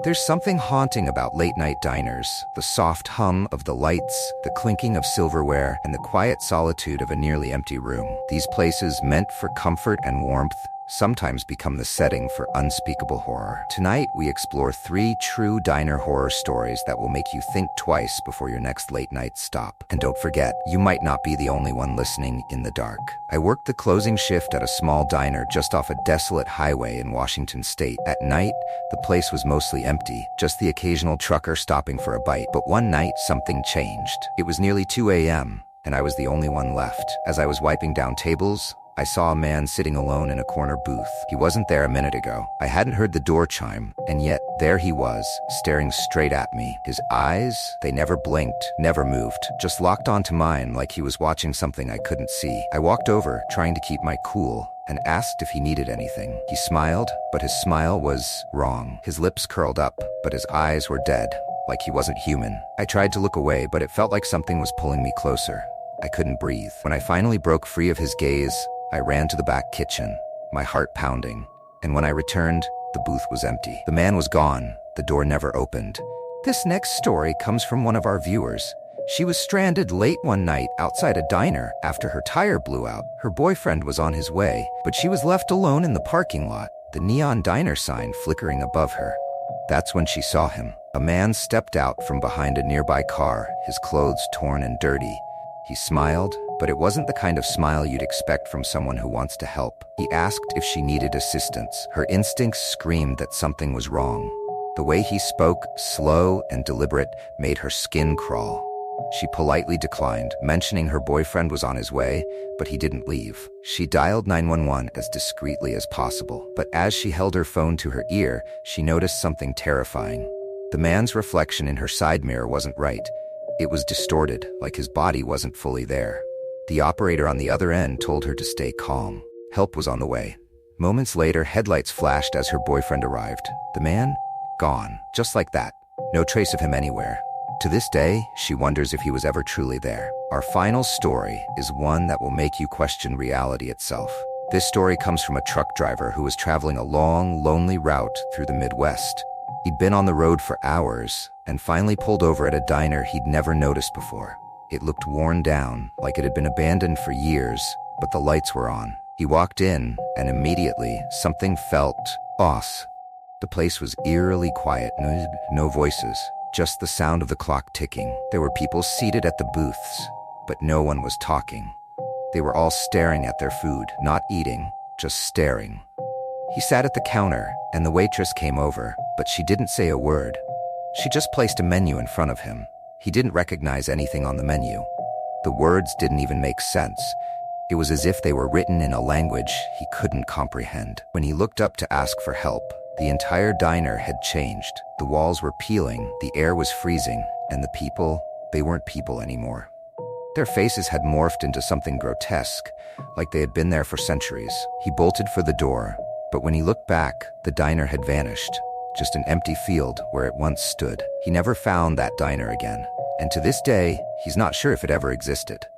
There's something haunting about late-night diners, the soft hum of the lights, the clinking of silverware, and the quiet solitude of a nearly empty room. These places, meant for comfort and warmth, sometimes become the setting for unspeakable horror. Tonight, we explore 3 true diner horror stories that will make you think twice before your next late-night stop. And don't forget, you might not be the only one listening in the dark. I worked the closing shift at a small diner just off a desolate highway in Washington state. At night, the place was mostly empty, just the occasional trucker stopping for a bite. But one night, something changed. It was nearly 2 a.m., and I was the only one left. As I was wiping down tables, I saw a man sitting alone in a corner booth. He wasn't there a minute ago. I hadn't heard the door chime, and yet there he was, staring straight at me. His eyes, they never blinked, never moved, just locked onto mine like he was watching something I couldn't see. I walked over, trying to keep my cool, and asked if he needed anything. He smiled, but his smile was wrong. His lips curled up, but his eyes were dead, like he wasn't human. I tried to look away, but it felt like something was pulling me closer. I couldn't breathe. When I finally broke free of his gaze, I ran to the back kitchen, my heart pounding, and when I returned, the booth was empty. The man was gone. The door never opened. This next story comes from one of our viewers. She was stranded late one night outside a diner after her tire blew out. Her boyfriend was on his way, but she was left alone in the parking lot, the neon diner sign flickering above her. That's when she saw him. A man stepped out from behind a nearby car, his clothes torn and dirty. He smiled, but it wasn't the kind of smile you'd expect from someone who wants to help. He asked if she needed assistance. Her instincts screamed that something was wrong. The way he spoke, slow and deliberate, made her skin crawl. She politely declined, mentioning her boyfriend was on his way, but he didn't leave. She dialed 911 as discreetly as possible, but as she held her phone to her ear, she noticed something terrifying. The man's reflection in her side mirror wasn't right. It was distorted, like his body wasn't fully there. The operator on the other end told her to stay calm. Help was on the way. Moments later, headlights flashed as her boyfriend arrived. The man? Gone. Just like that. No trace of him anywhere. To this day, she wonders if he was ever truly there. Our final story is one that will make you question reality itself. This story comes from a truck driver who was traveling a long, lonely route through the Midwest. He'd been on the road for hours and finally pulled over at a diner he'd never noticed before. It looked worn down, like it had been abandoned for years, but the lights were on. He walked in, and immediately, something felt off. The place was eerily quiet, no voices, just the sound of the clock ticking. There were people seated at the booths, but no one was talking. They were all staring at their food, not eating, just staring. He sat at the counter, and the waitress came over, but she didn't say a word. She just placed a menu in front of him. He didn't recognize anything on the menu. The words didn't even make sense. It was as if they were written in a language he couldn't comprehend. When he looked up to ask for help, the entire diner had changed. The walls were peeling, the air was freezing, and the people, they weren't people anymore. Their faces had morphed into something grotesque, like they had been there for centuries. He bolted for the door, but when he looked back, the diner had vanished. Just an empty field where it once stood. He never found that diner again, and to this day, he's not sure if it ever existed.